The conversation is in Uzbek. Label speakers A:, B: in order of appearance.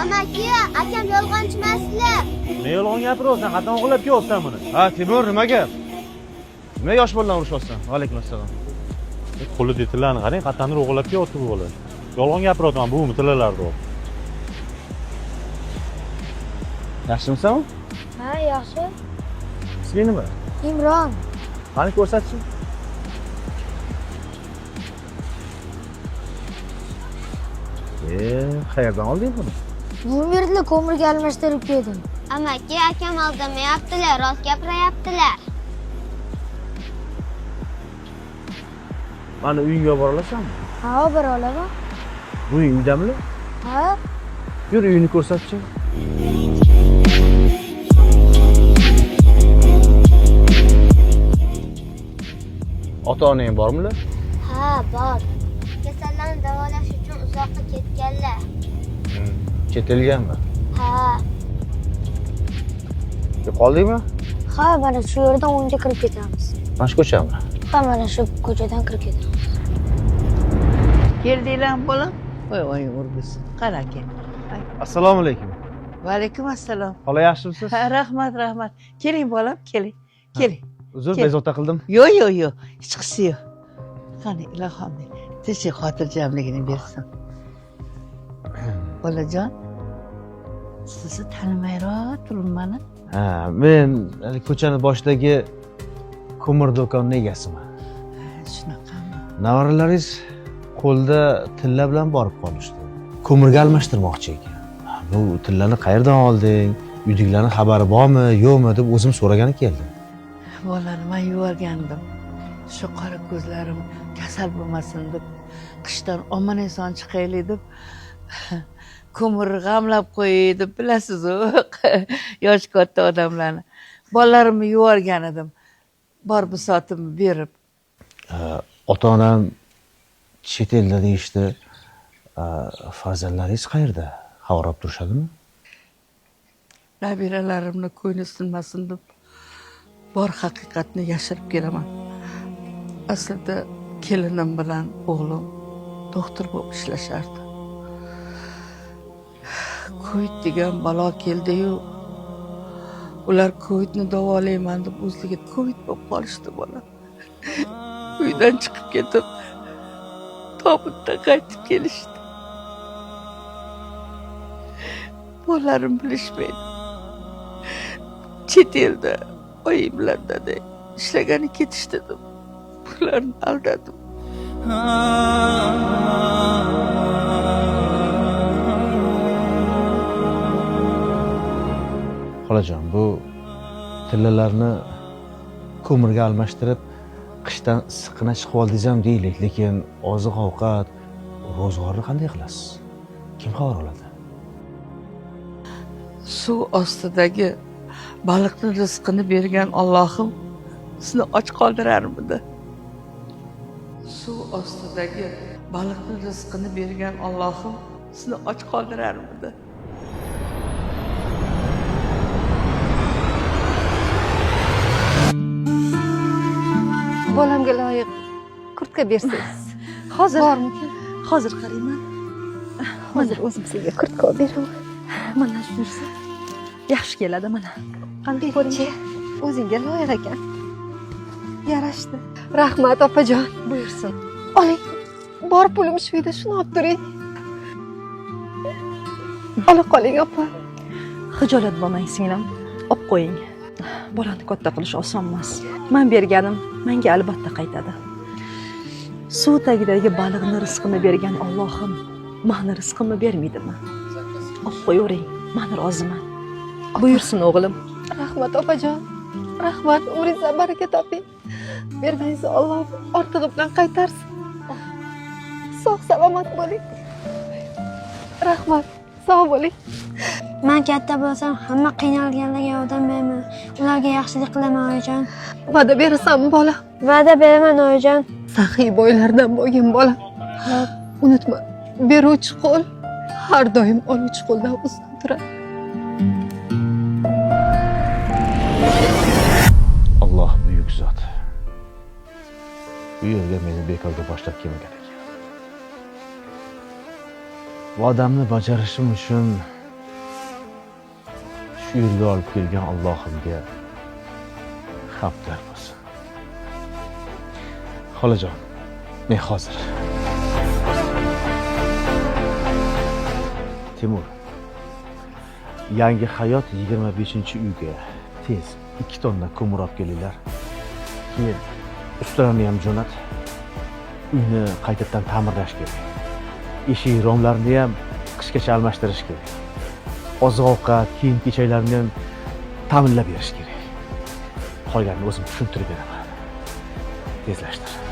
A: Amaki, akam yolg'onchi emaslar.
B: Nima yolg'on gapiryapsan? Qatdan o'g'irlab kelyapsan buni? Ha, Timur, nima gap? Nima yosh boladan urushyapsan? Va alaykum assalom. Qo'li detillarni qarang, qatdandir o'g'irlab kelyapti bu bola. Yolg'on gapiryapman, bu mitilalardi. Yaxshimisan?
A: Ha, yaxshi.
B: Isming nima?
A: Imron.
B: Qani ko'rsatchi. Qayerdan olding buni?
A: Bu yerda ko'mirga almashtirib keldim. Amaki, akam aldamayaptilar, rost gapirayaptilar.
B: Mana uyingga bora olasanmi?
A: Ha, bora olaman.
B: Bu uydammi?
A: Ha?
B: Yur uyini ko'rsatchi. Ota-onang bormilar?
A: Ha, bor. Kasallarni davolash uchun uzoqqa ketganlar.
B: Ketilganmi?
A: Ha.
B: Qoldingmi?
A: Ha, mana shu yerdan o'ngga kirib ketamiz.
B: Mana shu ko'chami?
A: Ha, mana shu ko'chadan kirib ketamiz.
C: Keldinglarmi bolam? Voy, urg'us. Qara aka.
B: Assalomu alaykum.
C: Va alaykum assalom.
B: Xola yaxshimisiz?
C: Ha, rahmat. Keling bolam, keling. Keling.
B: Uzr, bezovta qildim.
C: Yo'q. Hech qisi yo'q. Qani, ilohim. Tinchlik xotirjamligini bersin. Bolajon, sizni tanimayroq turibman.
B: Ha, men ko'chani boshidagi ko'mir do'konining egasiman.
C: Shunaqami?
B: Nevaralaringiz qo'lda tilla bilan borib qolishdi. Ko'mirga almashtirmoqchi ekan. Bu tillani qayerdan olding? Uydagilarning xabari bormi, yo'qmi deb o'zim so'ragani keldim.
C: Bolani men yuborgandim. Shu qora ko'zlarim kasal bo'lmasin deb, qishdan omon eson chiqaylik deb ko'mir g'amlab qo'yay deb, bilasiz-ku, yosh katta odamlarni. Bolalarimni yuborgan edim. Bor bisotimni berib.
B: Ota-onam chet elda deyishdi. Farzandlaringiz qayerda? Xabarlab turishadimi?
C: Nabiralarimni ko'ngli sinmasin deb bor haqiqatni yashirib kelaman. Aslida kelinim bilan o'g'lim doktor bo'lib ishlashardi. Covid degan balo keldi-yu, ular Covidni davolayman deb o'zligi Covid bo'lib qolishdi bola. Uydan chiqib ketib, tobutda qaytib kelishdi. Bolalarim bilishmaydi. Chet elda oyim bilan dada ishlagani ketishdi deb bularni aldadim.
B: Xolajon, bu tillalarni ko'mirga almashtirib qishdan issiqqina chiqib oldingiz ham deylik, lekin oziq-ovqat, ro'zg'orni qanday qilasiz? Kim xabar oladi?
C: Suv ostidagi baliqni rizqini bergan Allohim sizni och qoldirarmidi? Suv ostidagi baliqni rizqini bergan Allohim sizni och qoldirarmidi?
D: Bolamga loyiq kurtka bersangiz. Hozir bormikan?
E: Hozir qarayman.
D: Hozir o'zim sizga kurtka beraman.
E: Mana shunisi. Yaxshi keladi mana. Qanday
D: ko'ring? O'zingga loyiq ekan. Yarashdi. Rahmat opajon.
E: buyursin.
D: Oling. Bor pulim shu edi, shuni olib turing. Olib qoling opa.
E: Xijolat bo'lmang singlim. Olib qo'ying. Bolani katta qilish oson emas. Men berganim menga albatta qaytadi. Suv tagidagi baliqni rizqini bergan Allohim meni rizqimni bermaydimi? Olib qo'yavering. Men roziman. Buyursin o'g'lim.
D: Rahmat opajon. Rahmat, umringizga baraka toping. Berganingizni Alloh ortig'i bilan qaytarsin. Sog' salomat bo'ling. Rahmat, sog' bo'ling.
A: Men katta bo'lsam, hamma qiynalganlarga yordam beraman. Ularga yaxshilik qilaman, oyijon.
D: Va'da berasanmi bola?
A: Va'da beraman, oyijon.
D: Saxiy boylardan bo'lgin bola. Unutma, beruvchi qo'l har doim oluvchi qo'ldan ustun turadi.
B: Alloh buyuk zot. Bu yerga meni bekorga boshlab kelmagan ekan. Va'damni bajarishim uchun shu yerga olib kelgan Allohimga hamdlar bo'lsin. Xolajon, men hozir. Timur, yangi hayot 25-uyga tez 2 tonna ko'mir olib kelinglar. Keyin ustalarni ham jo'nat. Uyni qaytadan ta'mirlash kerak. Eshik romlarini ham qishgacha almashtirish kerak. Oziq-ovqat, kiyim-kechaklarni ham ta'minlab berish kerak. Qolganini o'zim tushuntirib beraman. Tezlashtir.